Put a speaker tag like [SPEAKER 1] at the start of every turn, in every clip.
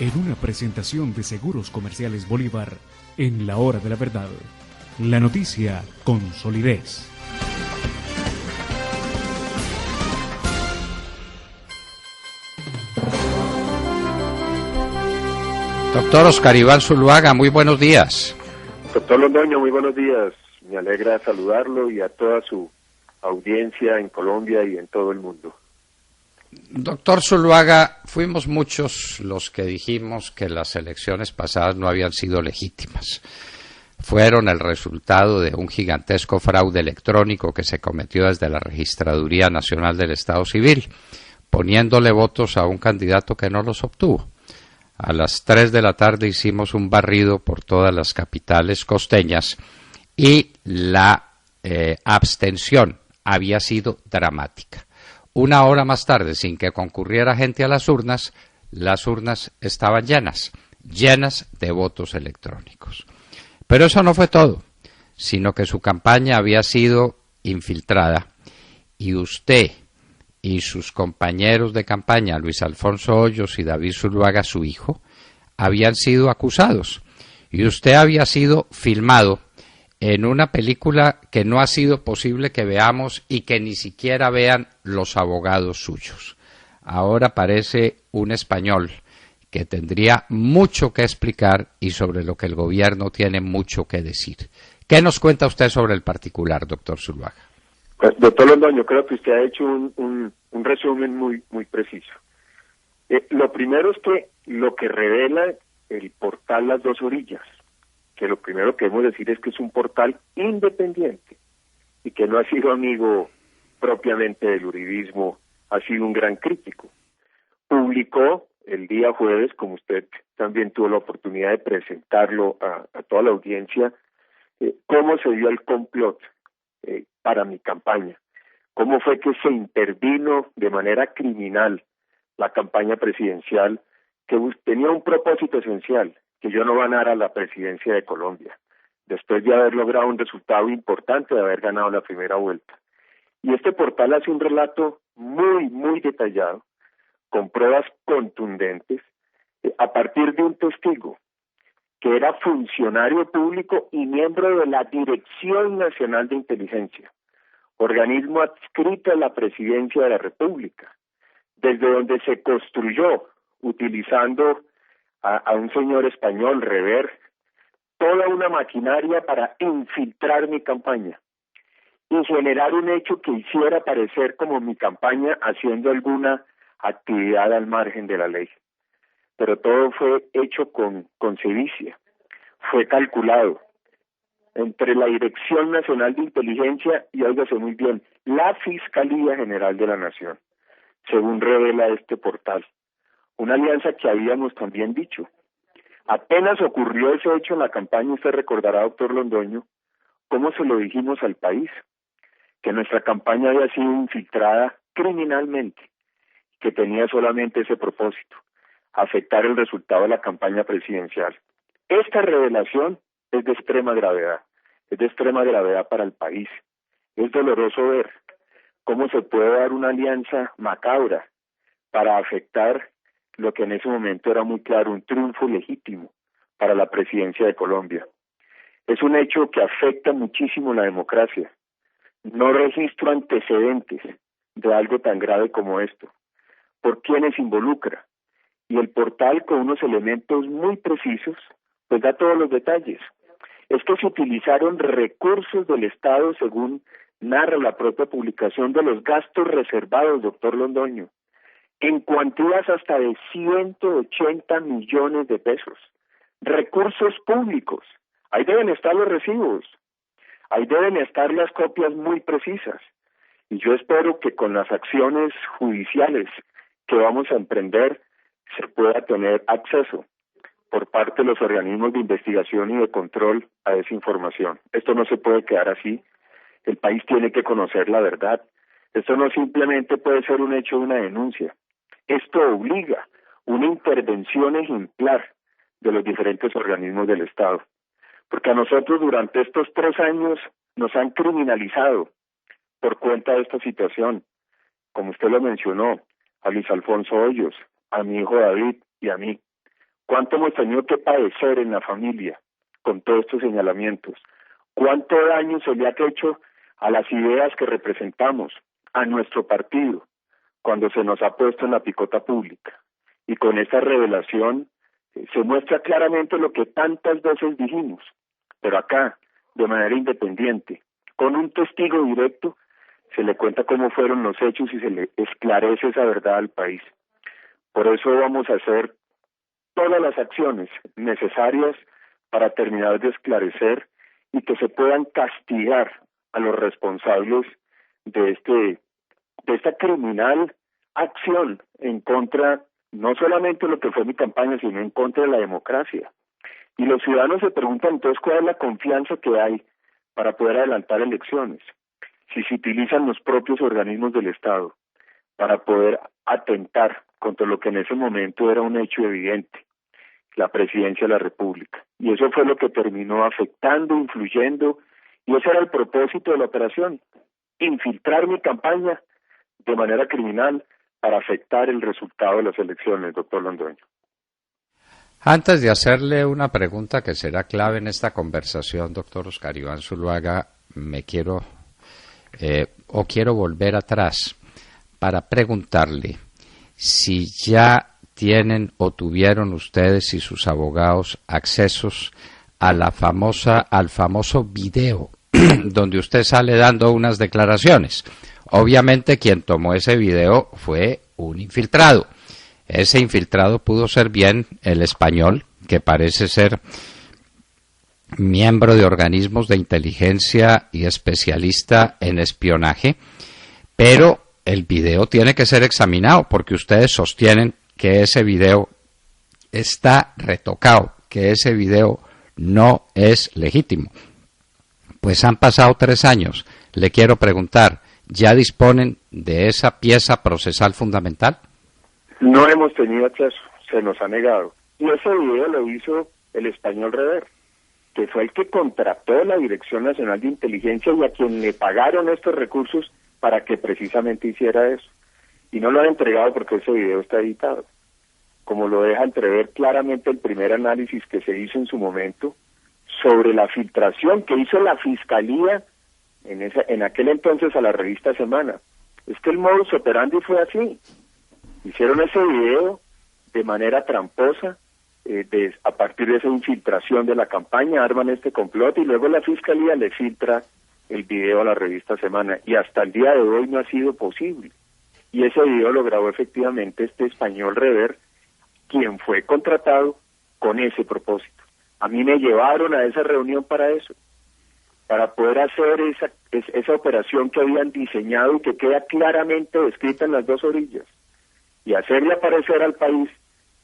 [SPEAKER 1] en una presentación de Seguros Comerciales Bolívar en la hora de la verdad. La noticia con solidez.
[SPEAKER 2] Doctor Oscar Iván Zuluaga, muy buenos días.
[SPEAKER 3] Doctor Londoño, muy buenos días. Me alegra saludarlo y a toda su audiencia en Colombia y en todo el mundo.
[SPEAKER 2] Doctor Zuluaga, fuimos muchos los que dijimos que las elecciones pasadas no habían sido legítimas. Fueron el resultado de un gigantesco fraude electrónico que se cometió desde la Registraduría Nacional del Estado Civil, poniéndole votos a un candidato que no los obtuvo. A las 3 de la tarde hicimos un barrido por todas las capitales costeñas y la abstención había sido dramática. Una hora más tarde, sin que concurriera gente a las urnas estaban llenas de votos electrónicos. Pero eso no fue todo, sino que su campaña había sido infiltrada y usted y sus compañeros de campaña, Luis Alfonso Hoyos y David Zuluaga, su hijo, habían sido acusados. Y usted había sido filmado en una película que no ha sido posible que veamos y que ni siquiera vean los abogados suyos. Ahora parece un español que tendría mucho que explicar y sobre lo que el gobierno tiene mucho que decir. ¿Qué nos cuenta usted sobre el particular, doctor Zuluaga?
[SPEAKER 3] Pues, doctor Londoño, creo que usted ha hecho un resumen muy preciso. Lo primero es que lo que revela el portal Las Dos Orillas, que lo primero que debemos decir es que es un portal independiente y que no ha sido amigo propiamente del uribismo, ha sido un gran crítico. Publicó el día jueves, como usted también tuvo la oportunidad de presentarlo a toda la audiencia, cómo se dio el complot para mi campaña, cómo fue que se intervino de manera criminal la campaña presidencial, que tenía un propósito esencial, que yo no ganara la presidencia de Colombia, después de haber logrado un resultado importante, de haber ganado la primera vuelta. Y este portal hace un relato muy detallado, con pruebas contundentes, a partir de un testigo que era funcionario público y miembro de la Dirección Nacional de Inteligencia, organismo adscrito a la Presidencia de la República, desde donde se construyó, utilizando a un señor español, Rever, toda una maquinaria para infiltrar mi campaña y generar un hecho que hiciera parecer como mi campaña haciendo alguna actividad al margen de la ley. Pero todo fue hecho con sevicia, fue calculado entre la Dirección Nacional de Inteligencia y, óigase muy bien, la Fiscalía General de la Nación, según revela este portal. Una alianza que habíamos también dicho. Apenas ocurrió ese hecho en la campaña, usted recordará, doctor Londoño, cómo se lo dijimos al país, que nuestra campaña había sido infiltrada criminalmente, que tenía solamente ese propósito, afectar el resultado de la campaña presidencial. Esta revelación es de extrema gravedad para el país. Es doloroso ver cómo se puede dar una alianza macabra para afectar lo que en ese momento era muy claro, un triunfo legítimo para la presidencia de Colombia. Es un hecho que afecta muchísimo la democracia. No registro antecedentes de algo tan grave como esto. ¿Por quiénes involucra? Y el portal, con unos elementos muy precisos, pues da todos los detalles. Es que se utilizaron recursos del Estado, según narra la propia publicación, de los gastos reservados, doctor Londoño, en cuantías hasta de 180 millones de pesos. Recursos públicos. Ahí deben estar los recibos. Ahí deben estar las copias muy precisas. Y yo espero que con las acciones judiciales que vamos a emprender se pueda tener acceso por parte de los organismos de investigación y de control a esa información. Esto no se puede quedar así. El país tiene que conocer la verdad. Esto no simplemente puede ser un hecho de una denuncia. Esto obliga una intervención ejemplar de los diferentes organismos del Estado. Porque a nosotros durante estos 3 años nos han criminalizado por cuenta de esta situación. Como usted lo mencionó, a Luis Alfonso Hoyos, a mi hijo David y a mí. cuánto hemos tenido que padecer en la familia con todos estos señalamientos, cuánto daño se le ha hecho a las ideas que representamos, a nuestro partido, cuando se nos ha puesto en la picota pública. Y con esta revelación se muestra claramente lo que tantas veces dijimos, pero acá, de manera independiente, con un testigo directo, se le cuenta cómo fueron los hechos y se le esclarece esa verdad al país. Por eso vamos a hacer todas las acciones necesarias para terminar de esclarecer y que se puedan castigar a los responsables de esta criminal acción en contra, no solamente de lo que fue mi campaña, sino en contra de la democracia. Y los ciudadanos se preguntan entonces cuál es la confianza que hay para poder adelantar elecciones, si se utilizan los propios organismos del Estado para poder atentar contra lo que en ese momento era un hecho evidente, la presidencia de la República. Y eso fue lo que terminó afectando, influyendo, y ese era el propósito de la operación, infiltrar mi campaña de manera criminal para afectar el resultado de las elecciones, doctor Londoño.
[SPEAKER 2] Antes de hacerle una pregunta que será clave en esta conversación, doctor Oscar Iván Zuluaga, quiero volver atrás para preguntarle si ya tienen o tuvieron ustedes y sus abogados accesos a al famoso video donde usted sale dando unas declaraciones. Obviamente quien tomó ese video fue un infiltrado. Ese infiltrado pudo ser bien el español, que parece ser miembro de organismos de inteligencia y especialista en espionaje, pero el video tiene que ser examinado porque ustedes sostienen que ese video está retocado, que ese video no es legítimo. Pues han pasado 3 años. Le quiero preguntar, ¿ya disponen de esa pieza procesal fundamental?
[SPEAKER 3] No hemos tenido acceso, se nos ha negado. Y ese video lo hizo el español Rever, que fue el que contrató la Dirección Nacional de Inteligencia y a quien le pagaron estos recursos para que precisamente hiciera eso. Y no lo han entregado porque ese video está editado. Como lo deja entrever claramente el primer análisis que se hizo en su momento sobre la filtración que hizo la Fiscalía en aquel entonces a la revista Semana. Es que el modus operandi fue así. Hicieron ese video de manera tramposa, a partir de esa infiltración de la campaña, arman este complot y luego la Fiscalía le filtra el video a la revista Semana. Y hasta el día de hoy no ha sido posible. Y ese video lo grabó efectivamente este español Rever, quien fue contratado con ese propósito. A mí me llevaron a esa reunión para eso, para poder hacer esa operación que habían diseñado y que queda claramente descrita en las dos orillas, y hacerle aparecer al país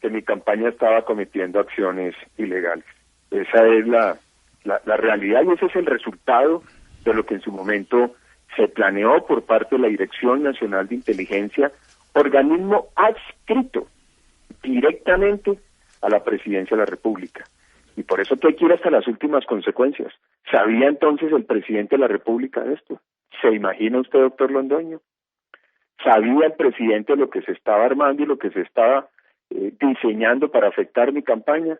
[SPEAKER 3] que mi campaña estaba cometiendo acciones ilegales. Esa es la realidad y ese es el resultado de lo que en su momento se planeó por parte de la Dirección Nacional de Inteligencia, organismo adscrito directamente a la Presidencia de la República. Y por eso que hay que ir hasta las últimas consecuencias. ¿Sabía entonces el presidente de la República de esto? ¿Se imagina usted, doctor Londoño? ¿Sabía el presidente lo que se estaba armando y lo que se estaba diseñando para afectar mi campaña?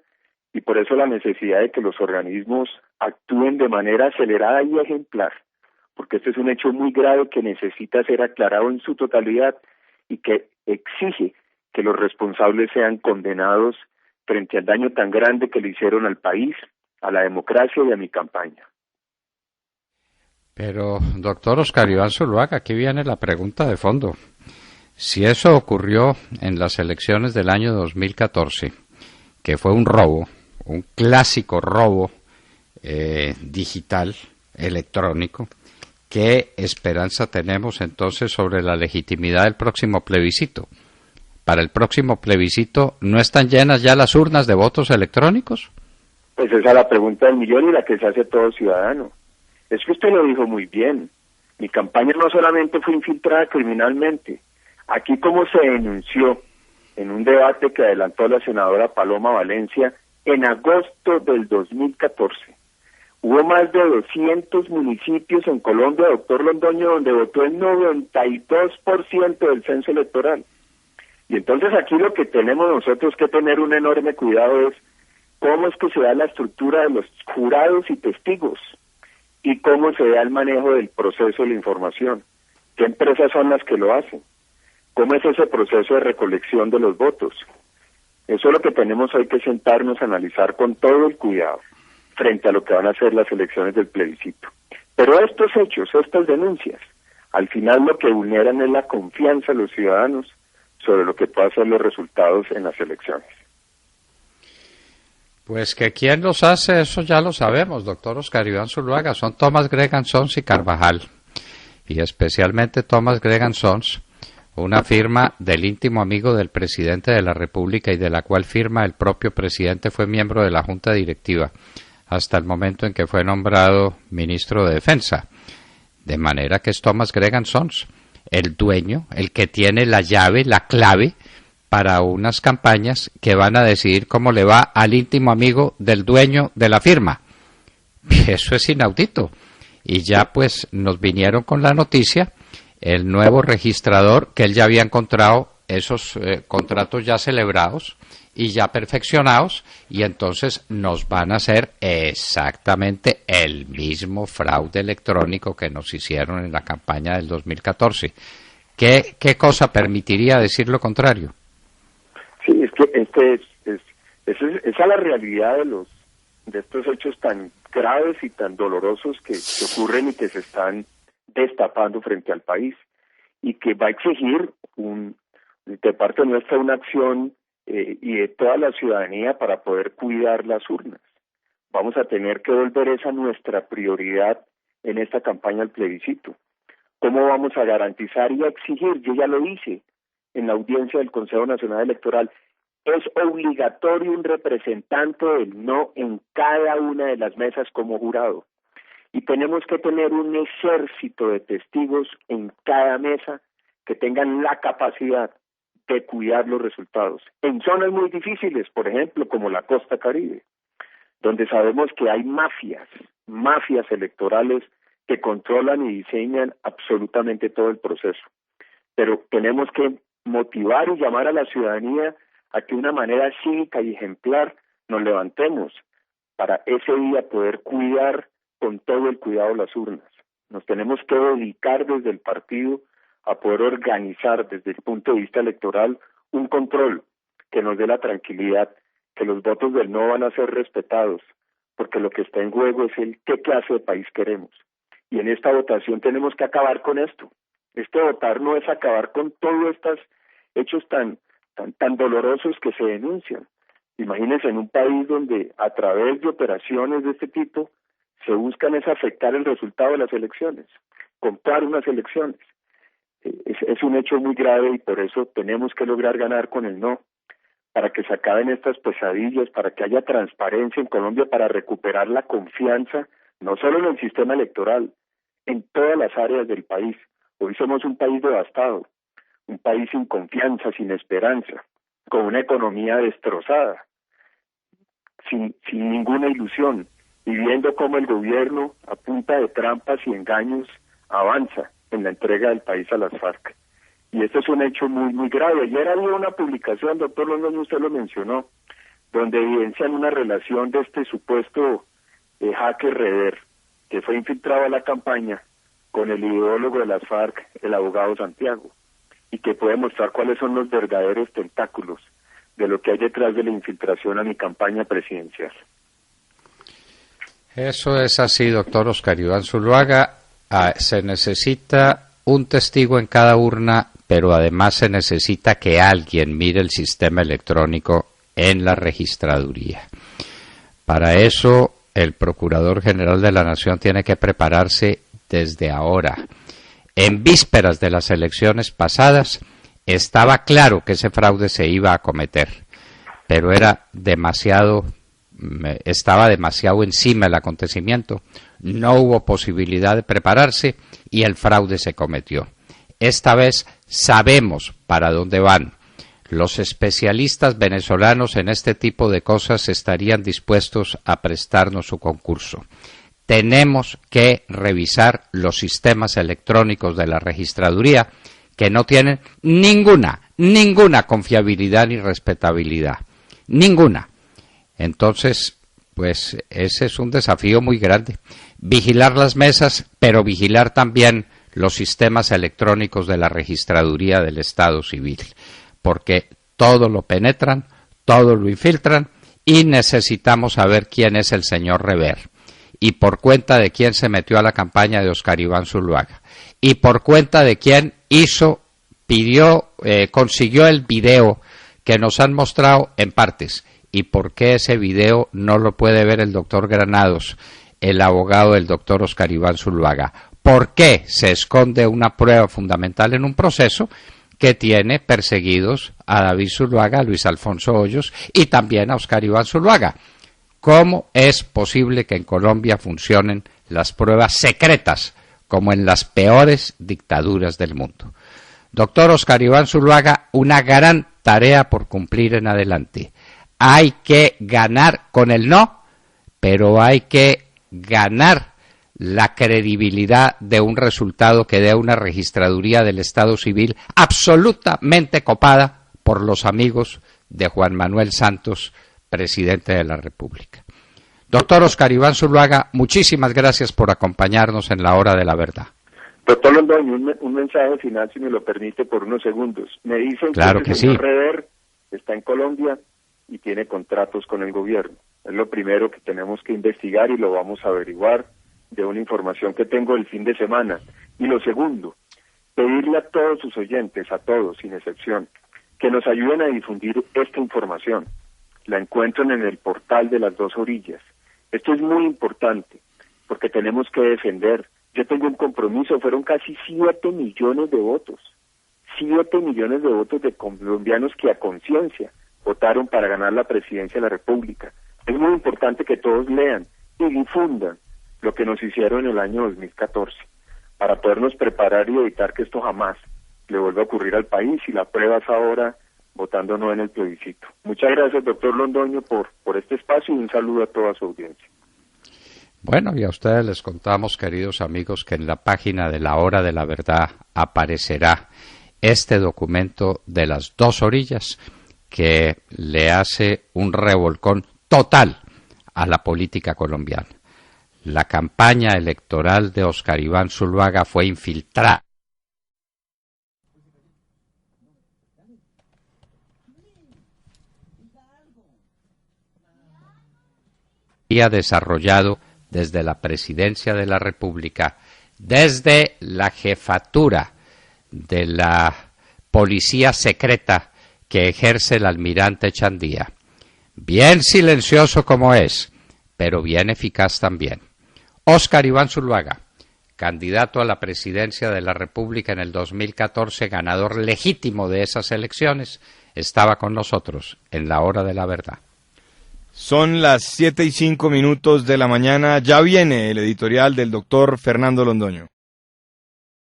[SPEAKER 3] Y por eso la necesidad de que los organismos actúen de manera acelerada y ejemplar, porque este es un hecho muy grave que necesita ser aclarado en su totalidad y que exige que los responsables sean condenados frente al daño tan grande que le hicieron al país, a la democracia y a mi campaña.
[SPEAKER 2] Pero, doctor Oscar Iván Zuluaga, aquí viene la pregunta de fondo. Si eso ocurrió en las elecciones del año 2014, que fue un robo, un clásico robo digital, electrónico, ¿qué esperanza tenemos entonces sobre la legitimidad del próximo plebiscito? ¿Para el próximo plebiscito no están llenas ya las urnas de votos electrónicos?
[SPEAKER 3] Pues esa es la pregunta del millón y la que se hace todo ciudadano. Es que usted lo dijo muy bien. Mi campaña no solamente fue infiltrada criminalmente. Aquí, como se denunció en un debate que adelantó la senadora Paloma Valencia en agosto del 2014, hubo más de 200 municipios en Colombia, doctor Londoño, donde votó el 92% del censo electoral. Y entonces aquí lo que tenemos nosotros que tener un enorme cuidado es cómo es que se da la estructura de los jurados y testigos y cómo se da el manejo del proceso de la información. ¿Qué empresas son las que lo hacen? ¿Cómo es ese proceso de recolección de los votos? Eso es lo que tenemos hoy que sentarnos a analizar con todo el cuidado frente a lo que van a ser las elecciones del plebiscito. Pero estos hechos, estas denuncias, al final lo que vulneran es la confianza de los ciudadanos sobre lo que puedan ser los resultados en las elecciones.
[SPEAKER 2] Pues que quién los hace, eso ya lo sabemos, doctor Oscar Iván Zuluaga, son Thomas Gregan Sons y Carvajal, y especialmente Thomas Gregan Sons, una firma del íntimo amigo del presidente de la República y de la cual firma el propio presidente fue miembro de la Junta Directiva hasta el momento en que fue nombrado ministro de Defensa. De manera que es Thomas Gregan Sons, el dueño, el que tiene la llave, la clave para unas campañas que van a decidir cómo le va al íntimo amigo del dueño de la firma. Eso es inaudito. Y ya pues nos vinieron con la noticia, el nuevo registrador, que él ya había encontrado esos contratos ya celebrados y ya perfeccionados, y entonces nos van a hacer exactamente el mismo fraude electrónico que nos hicieron en la campaña del 2014. ¿Qué cosa permitiría decir lo contrario?
[SPEAKER 3] Sí, es que esa es la realidad de estos hechos tan graves y tan dolorosos que ocurren y que se están destapando frente al país, y que va a exigir de parte nuestra una acción y de toda la ciudadanía para poder cuidar las urnas. Vamos a tener que volver esa nuestra prioridad en esta campaña al plebiscito. ¿Cómo vamos a garantizar y a exigir? Yo ya lo hice en la audiencia del Consejo Nacional Electoral. Es obligatorio un representante del no en cada una de las mesas como jurado. Y tenemos que tener un ejército de testigos en cada mesa que tengan la capacidad de cuidar los resultados. En zonas muy difíciles, por ejemplo, como la costa Caribe, donde sabemos que hay mafias electorales que controlan y diseñan absolutamente todo el proceso. Pero tenemos que motivar y llamar a la ciudadanía a que de una manera cívica y ejemplar nos levantemos para ese día poder cuidar con todo el cuidado las urnas. Nos tenemos que dedicar desde el partido a poder organizar desde el punto de vista electoral un control que nos dé la tranquilidad que los votos del no van a ser respetados, porque lo que está en juego es el qué clase de país queremos. Y en esta votación tenemos que acabar con esto. Votar no es acabar con todos estos hechos tan dolorosos que se denuncian. Imagínense en un país donde a través de operaciones de este tipo se buscan es afectar el resultado de las elecciones, comprar unas elecciones. Es un hecho muy grave y por eso tenemos que lograr ganar con el no, para que se acaben estas pesadillas, para que haya transparencia en Colombia, para recuperar la confianza, no solo en el sistema electoral, en todas las áreas del país. Hoy somos un país devastado, un país sin confianza, sin esperanza, con una economía destrozada, sin ninguna ilusión, y viendo cómo el gobierno, a punta de trampas y engaños, avanza en la entrega del país a las FARC. Y esto es un hecho muy, muy grave. Ayer había una publicación, doctor Londoño, usted lo mencionó, donde evidencian una relación de este supuesto hacker Reder, que fue infiltrado a la campaña con el ideólogo de las FARC, el abogado Santiago, y que puede mostrar cuáles son los verdaderos tentáculos de lo que hay detrás de la infiltración a mi campaña presidencial.
[SPEAKER 2] Eso es así, doctor Oscar Iván Zuluaga. Se necesita un testigo en cada urna, pero además se necesita que alguien mire el sistema electrónico en la registraduría. Para eso, el Procurador General de la Nación tiene que prepararse desde ahora. En vísperas de las elecciones pasadas, estaba claro que ese fraude se iba a cometer, pero estaba demasiado encima el acontecimiento, no hubo posibilidad de prepararse y el fraude se cometió. Esta vez sabemos para dónde van. Los especialistas venezolanos en este tipo de cosas estarían dispuestos a prestarnos su concurso. Tenemos que revisar los sistemas electrónicos de la registraduría, que no tienen ninguna confiabilidad ni respetabilidad, ninguna. Entonces, pues ese es un desafío muy grande. Vigilar las mesas, pero vigilar también los sistemas electrónicos de la registraduría del Estado Civil, porque todo lo penetran, todo lo infiltran y necesitamos saber quién es el señor Rever y por cuenta de quién se metió a la campaña de Óscar Iván Zuluaga y por cuenta de quién consiguió el video que nos han mostrado en partes y por qué ese video no lo puede ver el doctor Granados, el abogado del doctor Óscar Iván Zuluaga. ¿Por qué se esconde una prueba fundamental en un proceso que tiene perseguidos a David Zuluaga, a Luis Alfonso Hoyos y también a Óscar Iván Zuluaga? ¿Cómo es posible que en Colombia funcionen las pruebas secretas como en las peores dictaduras del mundo? Doctor Óscar Iván Zuluaga, una gran tarea por cumplir en adelante. Hay que ganar con el no, pero hay que ganar la credibilidad de un resultado que dé una registraduría del Estado Civil absolutamente copada por los amigos de Juan Manuel Santos, presidente de la República. Doctor Óscar Iván Zuluaga, muchísimas gracias por acompañarnos en la hora de la verdad.
[SPEAKER 3] Doctor Londoño, un mensaje final, si me lo permite, por unos segundos. Me dicen
[SPEAKER 2] claro
[SPEAKER 3] que el señor Rever está en Colombia y tiene contratos con el gobierno. Es lo primero que tenemos que investigar y lo vamos a averiguar de una información que tengo el fin de semana. Y lo segundo, pedirle a todos sus oyentes, a todos, sin excepción, que nos ayuden a difundir esta información. La encuentran en el portal de las dos orillas. Esto es muy importante, porque tenemos que defender. Yo tengo un compromiso, fueron casi 7 millones de votos. 7 millones de votos de colombianos que a conciencia votaron para ganar la presidencia de la República. Es muy importante que todos lean y difundan lo que nos hicieron en el año 2014, para podernos preparar y evitar que esto jamás le vuelva a ocurrir al país, y la prueba es ahora votando no en el plebiscito. Muchas gracias, doctor Londoño, por este espacio y un saludo a toda su audiencia.
[SPEAKER 2] Bueno, y a ustedes les contamos, queridos amigos, que en la página de La Hora de la Verdad aparecerá este documento de las dos orillas que le hace un revolcón total a la política colombiana. La campaña electoral de Óscar Iván Zuluaga fue infiltrada. Y ha desarrollado desde la presidencia de la República, desde la jefatura de la policía secreta que ejerce el almirante Chandía. Bien silencioso como es, pero bien eficaz también. Óscar Iván Zuluaga, candidato a la presidencia de la República en el 2014, ganador legítimo de esas elecciones, estaba con nosotros en La Hora de la Verdad.
[SPEAKER 4] Son las 7:05 de la mañana, ya viene el editorial del doctor Fernando Londoño.